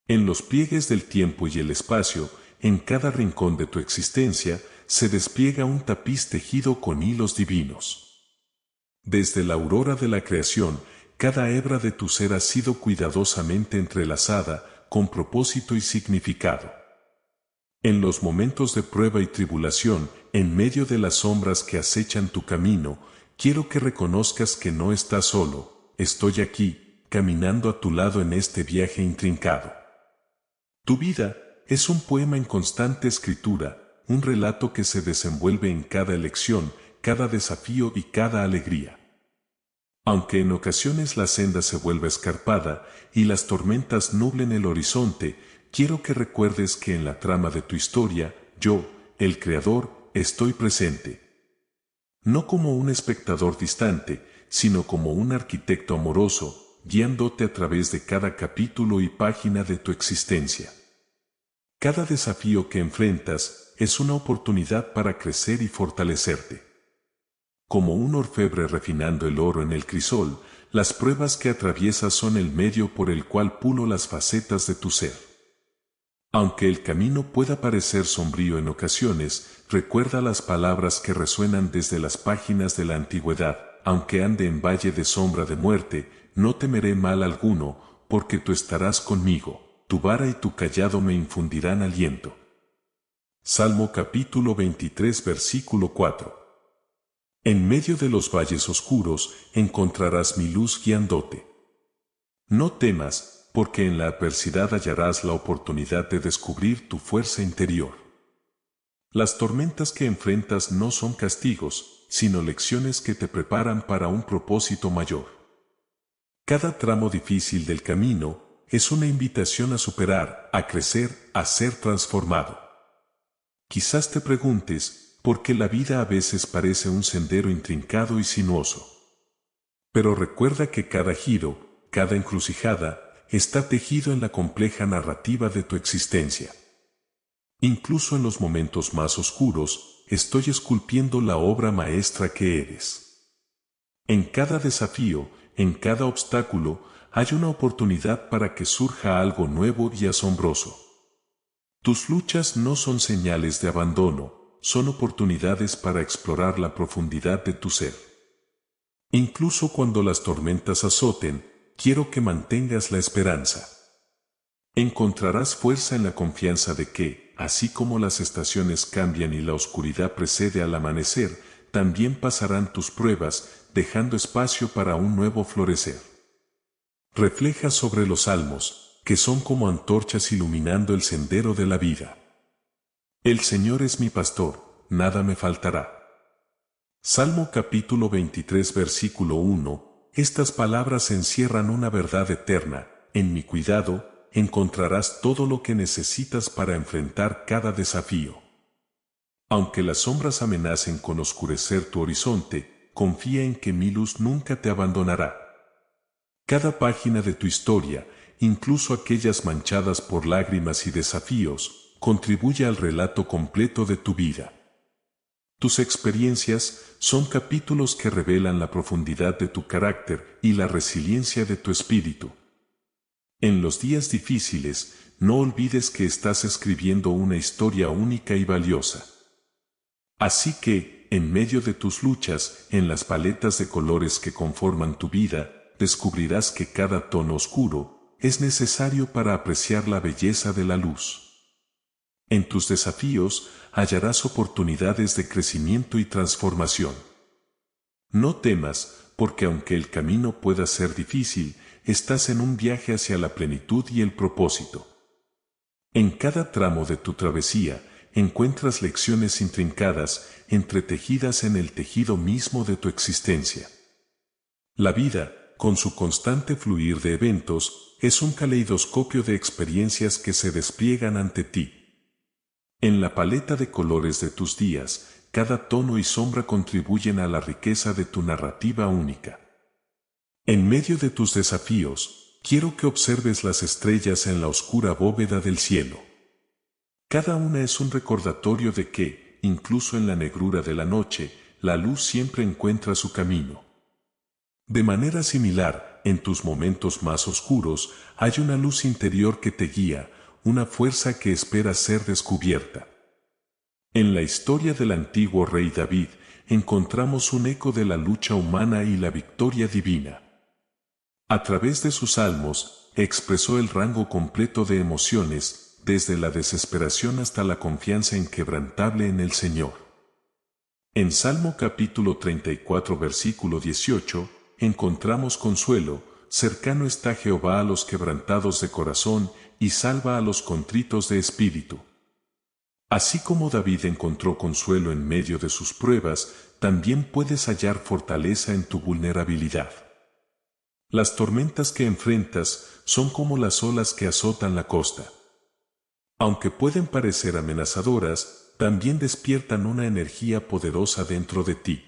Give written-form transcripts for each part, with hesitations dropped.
En los pliegues del tiempo y el espacio, en cada rincón de tu existencia, se despliega un tapiz tejido con hilos divinos. Desde la aurora de la creación, cada hebra de tu ser ha sido cuidadosamente entrelazada, con propósito y significado. En los momentos de prueba y tribulación, en medio de las sombras que acechan tu camino, quiero que reconozcas que no estás solo, estoy aquí, caminando a tu lado en este viaje intrincado. Tu vida es un poema en constante escritura, un relato que se desenvuelve en cada elección, cada desafío y cada alegría. Aunque en ocasiones la senda se vuelva escarpada y las tormentas nublen el horizonte, quiero que recuerdes que en la trama de tu historia, yo, el Creador, estoy presente. No como un espectador distante, sino como un arquitecto amoroso, guiándote a través de cada capítulo y página de tu existencia. Cada desafío que enfrentas es una oportunidad para crecer y fortalecerte. Como un orfebre refinando el oro en el crisol, las pruebas que atraviesas son el medio por el cual pulo las facetas de tu ser. Aunque el camino pueda parecer sombrío en ocasiones, recuerda las palabras que resuenan desde las páginas de la antigüedad: aunque ande en valle de sombra de muerte, no temeré mal alguno, porque tú estarás conmigo, tu vara y tu cayado me infundirán aliento. Salmo capítulo 23 versículo 4. En medio de los valles oscuros encontrarás mi luz guiándote. No temas, porque en la adversidad hallarás la oportunidad de descubrir tu fuerza interior. Las tormentas que enfrentas no son castigos, sino lecciones que te preparan para un propósito mayor. Cada tramo difícil del camino es una invitación a superar, a crecer, a ser transformado. Quizás te preguntes, porque la vida a veces parece un sendero intrincado y sinuoso. Pero recuerda que cada giro, cada encrucijada, está tejido en la compleja narrativa de tu existencia. Incluso en los momentos más oscuros, estoy esculpiendo la obra maestra que eres. En cada desafío, en cada obstáculo, hay una oportunidad para que surja algo nuevo y asombroso. Tus luchas no son señales de abandono, son oportunidades para explorar la profundidad de tu ser. Incluso cuando las tormentas azoten, quiero que mantengas la esperanza. Encontrarás fuerza en la confianza de que, así como las estaciones cambian y la oscuridad precede al amanecer, también pasarán tus pruebas, dejando espacio para un nuevo florecer. Refleja sobre los salmos, que son como antorchas iluminando el sendero de la vida. El Señor es mi pastor, nada me faltará. Salmo capítulo 23 versículo 1. Estas palabras encierran una verdad eterna: en mi cuidado encontrarás todo lo que necesitas para enfrentar cada desafío. Aunque las sombras amenacen con oscurecer tu horizonte, confía en que mi luz nunca te abandonará. Cada página de tu historia, incluso aquellas manchadas por lágrimas y desafíos, contribuye al relato completo de tu vida. Tus experiencias son capítulos que revelan la profundidad de tu carácter y la resiliencia de tu espíritu. En los días difíciles, no olvides que estás escribiendo una historia única y valiosa. Así que, en medio de tus luchas, en las paletas de colores que conforman tu vida, descubrirás que cada tono oscuro es necesario para apreciar la belleza de la luz. En tus desafíos hallarás oportunidades de crecimiento y transformación. No temas, porque aunque el camino pueda ser difícil, estás en un viaje hacia la plenitud y el propósito. En cada tramo de tu travesía encuentras lecciones intrincadas, entretejidas en el tejido mismo de tu existencia. La vida, con su constante fluir de eventos, es un caleidoscopio de experiencias que se despliegan ante ti. En la paleta de colores de tus días, cada tono y sombra contribuyen a la riqueza de tu narrativa única. En medio de tus desafíos, quiero que observes las estrellas en la oscura bóveda del cielo. Cada una es un recordatorio de que, incluso en la negrura de la noche, la luz siempre encuentra su camino. De manera similar, en tus momentos más oscuros, hay una luz interior que te guía, una fuerza que espera ser descubierta. En la historia del antiguo rey David, encontramos un eco de la lucha humana y la victoria divina. A través de sus salmos, expresó el rango completo de emociones, desde la desesperación hasta la confianza inquebrantable en el Señor. En Salmo capítulo 34 versículo 18, encontramos consuelo: cercano está Jehová a los quebrantados de corazón, y salva a los contritos de espíritu. Así como David encontró consuelo en medio de sus pruebas, también puedes hallar fortaleza en tu vulnerabilidad. Las tormentas que enfrentas son como las olas que azotan la costa. Aunque pueden parecer amenazadoras, también despiertan una energía poderosa dentro de ti.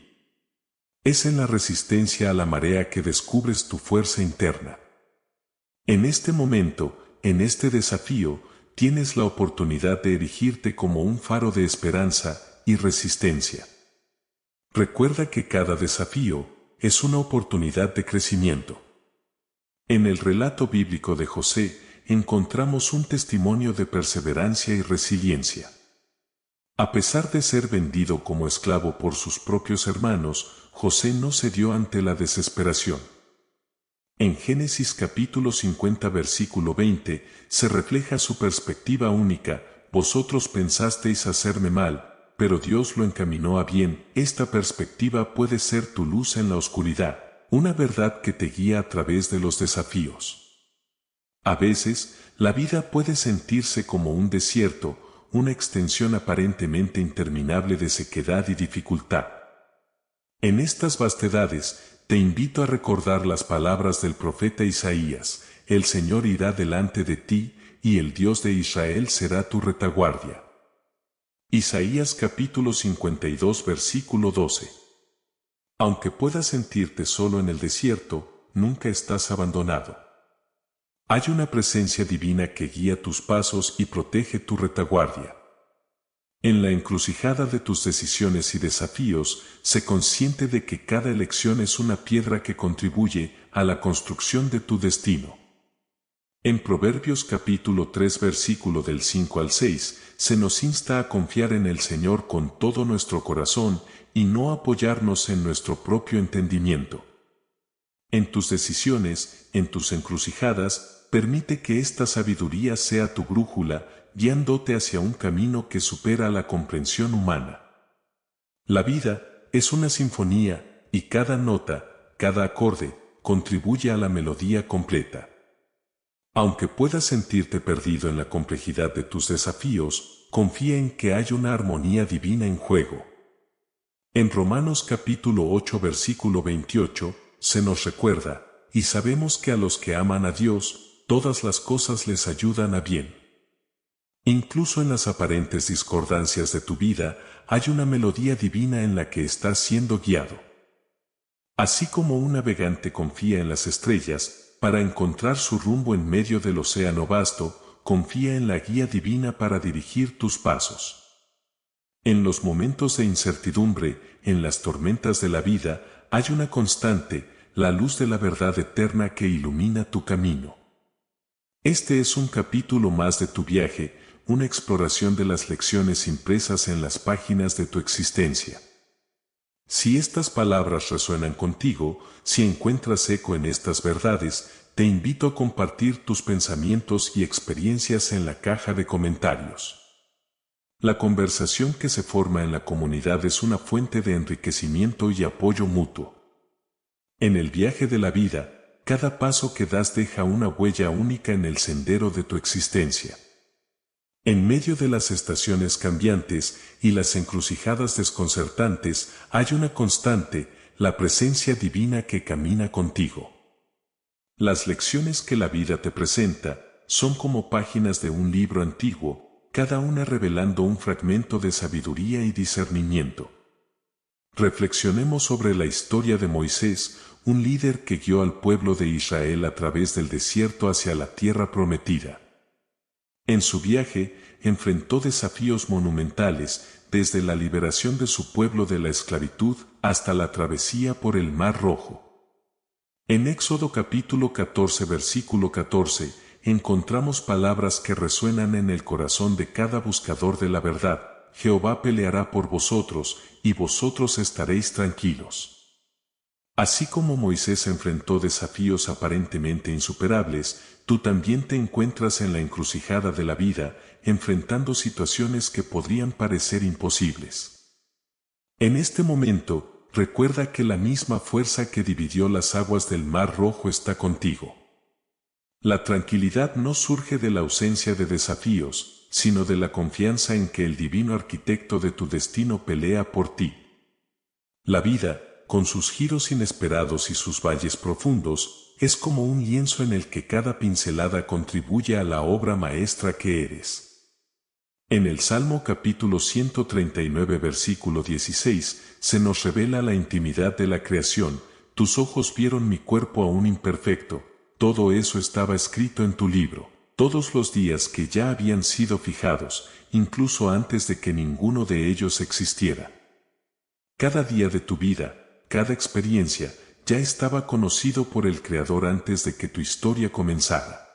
Es en la resistencia a la marea que descubres tu fuerza interna. En este momento, en este desafío, tienes la oportunidad de erigirte como un faro de esperanza y resistencia. Recuerda que cada desafío es una oportunidad de crecimiento. En el relato bíblico de José, encontramos un testimonio de perseverancia y resiliencia. A pesar de ser vendido como esclavo por sus propios hermanos, José no cedió ante la desesperación. En Génesis capítulo 50 versículo 20, se refleja su perspectiva única: vosotros pensasteis hacerme mal, pero Dios lo encaminó a bien. Esta perspectiva puede ser tu luz en la oscuridad, una verdad que te guía a través de los desafíos. A veces, la vida puede sentirse como un desierto, una extensión aparentemente interminable de sequedad y dificultad. En estas vastedades, te invito a recordar las palabras del profeta Isaías: el Señor irá delante de ti, y el Dios de Israel será tu retaguardia. Isaías capítulo 52 versículo 12. Aunque puedas sentirte solo en el desierto, nunca estás abandonado. Hay una presencia divina que guía tus pasos y protege tu retaguardia. En la encrucijada de tus decisiones y desafíos, sé consciente de que cada elección es una piedra que contribuye a la construcción de tu destino. En Proverbios capítulo 3 versículo del 5 al 6, se nos insta a confiar en el Señor con todo nuestro corazón y no apoyarnos en nuestro propio entendimiento. En tus decisiones, en tus encrucijadas, permite que esta sabiduría sea tu brújula, guiándote hacia un camino que supera la comprensión humana. La vida es una sinfonía, y cada nota, cada acorde, contribuye a la melodía completa. Aunque puedas sentirte perdido en la complejidad de tus desafíos, confía en que hay una armonía divina en juego. En Romanos capítulo 8 versículo 28, se nos recuerda: y sabemos que a los que aman a Dios, todas las cosas les ayudan a bien. Incluso en las aparentes discordancias de tu vida, hay una melodía divina en la que estás siendo guiado. Así como un navegante confía en las estrellas para encontrar su rumbo en medio del océano vasto, confía en la guía divina para dirigir tus pasos. En los momentos de incertidumbre, en las tormentas de la vida, hay una constante: la luz de la verdad eterna que ilumina tu camino. Este es un capítulo más de tu viaje, una exploración de las lecciones impresas en las páginas de tu existencia. Si estas palabras resuenan contigo, si encuentras eco en estas verdades, te invito a compartir tus pensamientos y experiencias en la caja de comentarios. La conversación que se forma en la comunidad es una fuente de enriquecimiento y apoyo mutuo. En el viaje de la vida, cada paso que das deja una huella única en el sendero de tu existencia. En medio de las estaciones cambiantes y las encrucijadas desconcertantes, hay una constante: la presencia divina que camina contigo. Las lecciones que la vida te presenta son como páginas de un libro antiguo, cada una revelando un fragmento de sabiduría y discernimiento. Reflexionemos sobre la historia de Moisés, un líder que guió al pueblo de Israel a través del desierto hacia la tierra prometida. En su viaje, enfrentó desafíos monumentales, desde la liberación de su pueblo de la esclavitud hasta la travesía por el Mar Rojo. En Éxodo capítulo 14 versículo 14, encontramos palabras que resuenan en el corazón de cada buscador de la verdad: Jehová peleará por vosotros, y vosotros estaréis tranquilos. Así como Moisés enfrentó desafíos aparentemente insuperables, tú también te encuentras en la encrucijada de la vida, enfrentando situaciones que podrían parecer imposibles. En este momento, recuerda que la misma fuerza que dividió las aguas del Mar Rojo está contigo. La tranquilidad no surge de la ausencia de desafíos, sino de la confianza en que el divino arquitecto de tu destino pelea por ti. La vida, con sus giros inesperados y sus valles profundos, es como un lienzo en el que cada pincelada contribuye a la obra maestra que eres. En el Salmo capítulo 139 versículo 16, se nos revela la intimidad de la creación: tus ojos vieron mi cuerpo aún imperfecto, todo eso estaba escrito en tu libro, todos los días que ya habían sido fijados, incluso antes de que ninguno de ellos existiera. Cada día de tu vida, cada experiencia, ya estaba conocido por el Creador antes de que tu historia comenzara.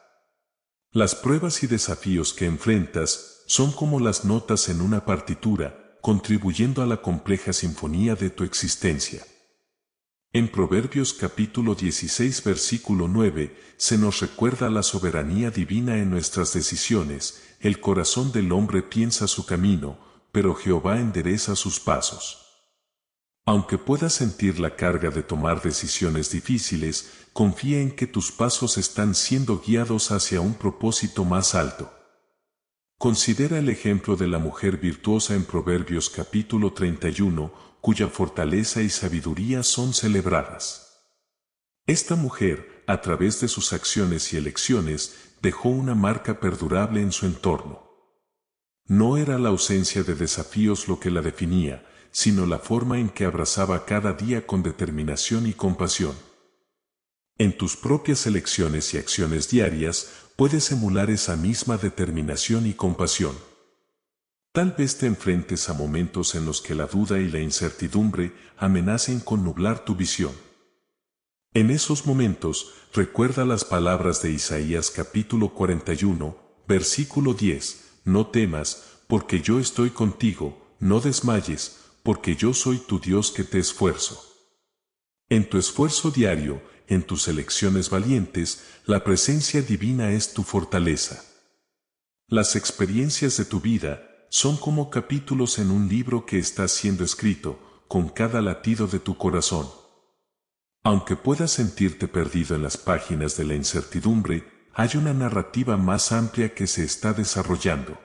Las pruebas y desafíos que enfrentas son como las notas en una partitura, contribuyendo a la compleja sinfonía de tu existencia. En Proverbios capítulo 16 versículo 9, se nos recuerda la soberanía divina en nuestras decisiones: el corazón del hombre piensa su camino, pero Jehová endereza sus pasos. Aunque puedas sentir la carga de tomar decisiones difíciles, confía en que tus pasos están siendo guiados hacia un propósito más alto. Considera el ejemplo de la mujer virtuosa en Proverbios capítulo 31, cuya fortaleza y sabiduría son celebradas. Esta mujer, a través de sus acciones y elecciones, dejó una marca perdurable en su entorno. No era la ausencia de desafíos lo que la definía, sino la forma en que abrazaba cada día con determinación y compasión. En tus propias elecciones y acciones diarias, puedes emular esa misma determinación y compasión. Tal vez te enfrentes a momentos en los que la duda y la incertidumbre amenacen con nublar tu visión. En esos momentos, recuerda las palabras de Isaías capítulo 41, versículo 10, no temas, porque yo estoy contigo, no desmayes, porque yo soy tu Dios que te esfuerzo. En tu esfuerzo diario, en tus elecciones valientes, la presencia divina es tu fortaleza. Las experiencias de tu vida son como capítulos en un libro que está siendo escrito, con cada latido de tu corazón. Aunque puedas sentirte perdido en las páginas de la incertidumbre, hay una narrativa más amplia que se está desarrollando.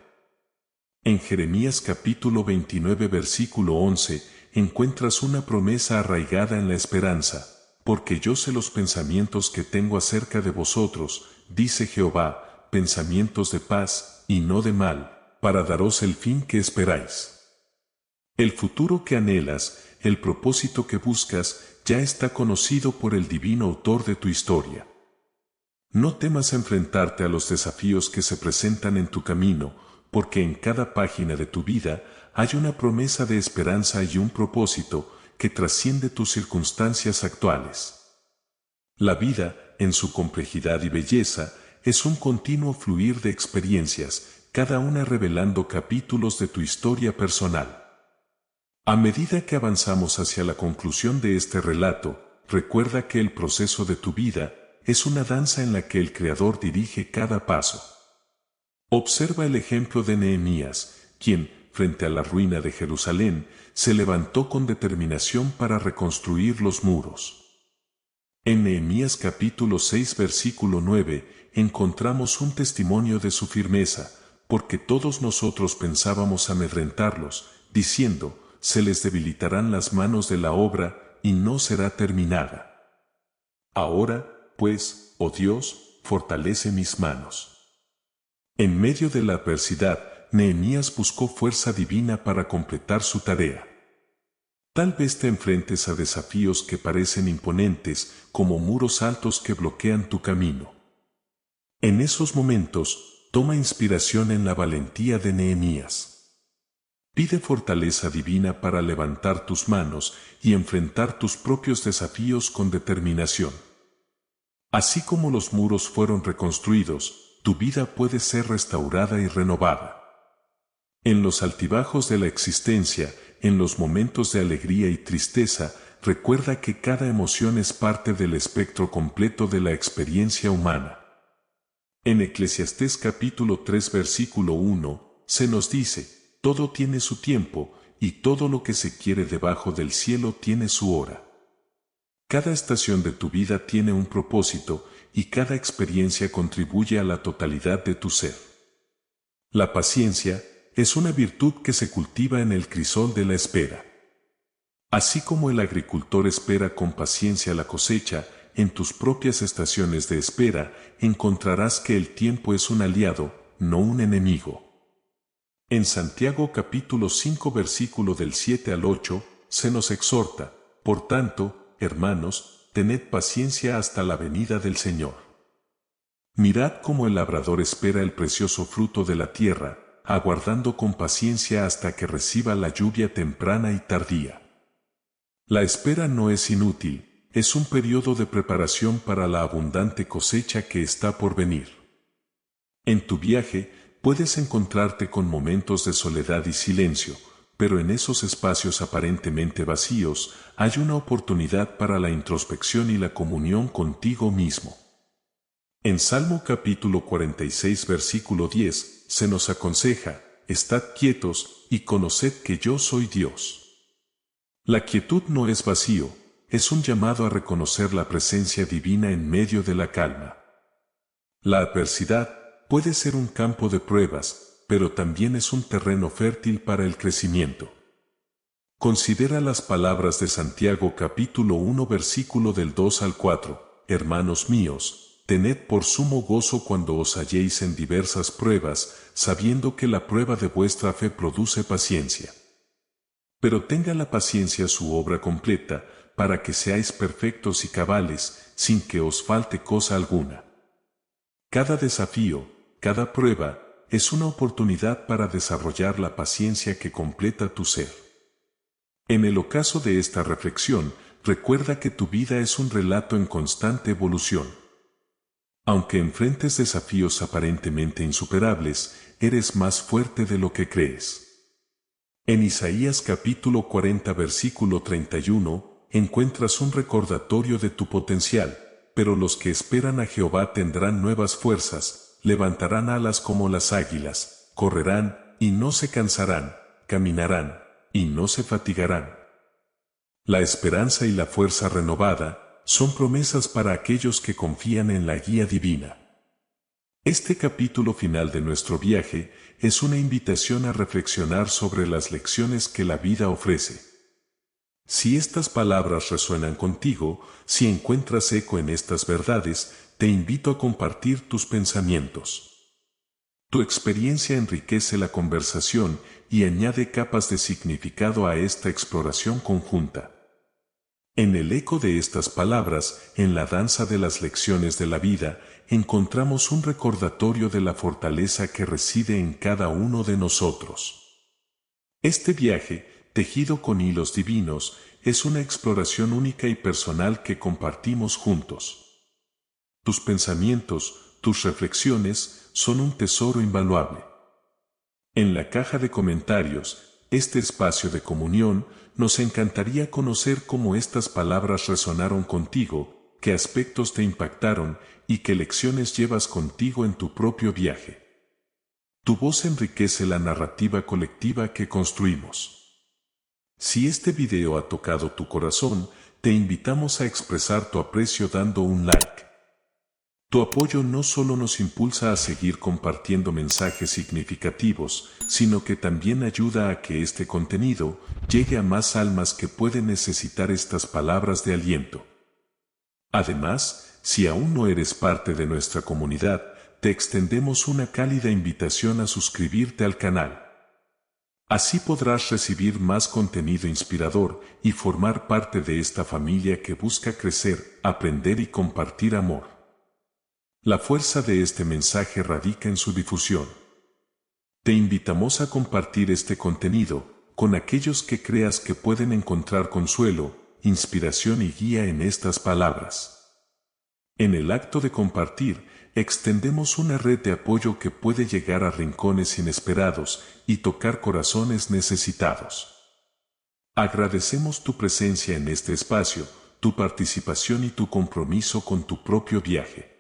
En Jeremías capítulo 29 versículo 11, encuentras una promesa arraigada en la esperanza: porque yo sé los pensamientos que tengo acerca de vosotros, dice Jehová, pensamientos de paz, y no de mal, para daros el fin que esperáis. El futuro que anhelas, el propósito que buscas, ya está conocido por el divino autor de tu historia. No temas enfrentarte a los desafíos que se presentan en tu camino, porque en cada página de tu vida hay una promesa de esperanza y un propósito que trasciende tus circunstancias actuales. La vida, en su complejidad y belleza, es un continuo fluir de experiencias, cada una revelando capítulos de tu historia personal. A medida que avanzamos hacia la conclusión de este relato, recuerda que el proceso de tu vida es una danza en la que el Creador dirige cada paso. Observa el ejemplo de Nehemías, quien, frente a la ruina de Jerusalén, se levantó con determinación para reconstruir los muros. En Nehemías capítulo 6 versículo 9, encontramos un testimonio de su firmeza, porque todos nosotros pensábamos amedrentarlos, diciendo: se les debilitarán las manos de la obra, y no será terminada. Ahora, pues, oh Dios, fortalece mis manos. En medio de la adversidad, Nehemías buscó fuerza divina para completar su tarea. Tal vez te enfrentes a desafíos que parecen imponentes, como muros altos que bloquean tu camino. En esos momentos, toma inspiración en la valentía de Nehemías. Pide fortaleza divina para levantar tus manos y enfrentar tus propios desafíos con determinación. Así como los muros fueron reconstruidos, tu vida puede ser restaurada y renovada. En los altibajos de la existencia, en los momentos de alegría y tristeza, recuerda que cada emoción es parte del espectro completo de la experiencia humana. En Eclesiastés capítulo 3 versículo 1, se nos dice, todo tiene su tiempo, y todo lo que se quiere debajo del cielo tiene su hora. Cada estación de tu vida tiene un propósito, y cada experiencia contribuye a la totalidad de tu ser. La paciencia es una virtud que se cultiva en el crisol de la espera. Así como el agricultor espera con paciencia la cosecha, en tus propias estaciones de espera encontrarás que el tiempo es un aliado, no un enemigo. En Santiago capítulo 5 versículo del 7 al 8, se nos exhorta, por tanto, hermanos, tened paciencia hasta la venida del Señor. Mirad cómo el labrador espera el precioso fruto de la tierra, aguardando con paciencia hasta que reciba la lluvia temprana y tardía. La espera no es inútil, es un periodo de preparación para la abundante cosecha que está por venir. En tu viaje, puedes encontrarte con momentos de soledad y silencio, pero en esos espacios aparentemente vacíos, hay una oportunidad para la introspección y la comunión contigo mismo. En Salmo capítulo 46 versículo 10, se nos aconseja, estad quietos y conoced que yo soy Dios. La quietud no es vacío, es un llamado a reconocer la presencia divina en medio de la calma. La adversidad puede ser un campo de pruebas, pero también es un terreno fértil para el crecimiento. Considera las palabras de Santiago capítulo 1 versículo del 2 al 4, hermanos míos, tened por sumo gozo cuando os halléis en diversas pruebas, sabiendo que la prueba de vuestra fe produce paciencia. Pero tenga la paciencia su obra completa, para que seáis perfectos y cabales, sin que os falte cosa alguna. Cada desafío, cada prueba, es una oportunidad para desarrollar la paciencia que completa tu ser. En el ocaso de esta reflexión, recuerda que tu vida es un relato en constante evolución. Aunque enfrentes desafíos aparentemente insuperables, eres más fuerte de lo que crees. En Isaías capítulo 40 versículo 31, encuentras un recordatorio de tu potencial, pero los que esperan a Jehová tendrán nuevas fuerzas, levantarán alas como las águilas, correrán y no se cansarán, caminarán y no se fatigarán. La esperanza y la fuerza renovada son promesas para aquellos que confían en la guía divina. Este capítulo final de nuestro viaje es una invitación a reflexionar sobre las lecciones que la vida ofrece. Si estas palabras resuenan contigo, si encuentras eco en estas verdades, te invito a compartir tus pensamientos. Tu experiencia enriquece la conversación y añade capas de significado a esta exploración conjunta. En el eco de estas palabras, en la danza de las lecciones de la vida, encontramos un recordatorio de la fortaleza que reside en cada uno de nosotros. Este viaje, tejido con hilos divinos, es una exploración única y personal que compartimos juntos. Tus pensamientos, tus reflexiones, son un tesoro invaluable. En la caja de comentarios, este espacio de comunión, nos encantaría conocer cómo estas palabras resonaron contigo, qué aspectos te impactaron y qué lecciones llevas contigo en tu propio viaje. Tu voz enriquece la narrativa colectiva que construimos. Si este video ha tocado tu corazón, te invitamos a expresar tu aprecio dando un like. Tu apoyo no solo nos impulsa a seguir compartiendo mensajes significativos, sino que también ayuda a que este contenido llegue a más almas que pueden necesitar estas palabras de aliento. Además, si aún no eres parte de nuestra comunidad, te extendemos una cálida invitación a suscribirte al canal. Así podrás recibir más contenido inspirador y formar parte de esta familia que busca crecer, aprender y compartir amor. La fuerza de este mensaje radica en su difusión. Te invitamos a compartir este contenido con aquellos que creas que pueden encontrar consuelo, inspiración y guía en estas palabras. En el acto de compartir, extendemos una red de apoyo que puede llegar a rincones inesperados y tocar corazones necesitados. Agradecemos tu presencia en este espacio, tu participación y tu compromiso con tu propio viaje.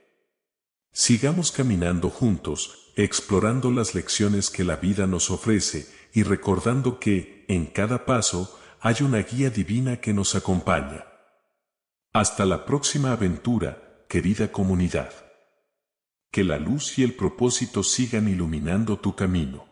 Sigamos caminando juntos, explorando las lecciones que la vida nos ofrece y recordando que, en cada paso, hay una guía divina que nos acompaña. Hasta la próxima aventura, querida comunidad. Que la luz y el propósito sigan iluminando tu camino.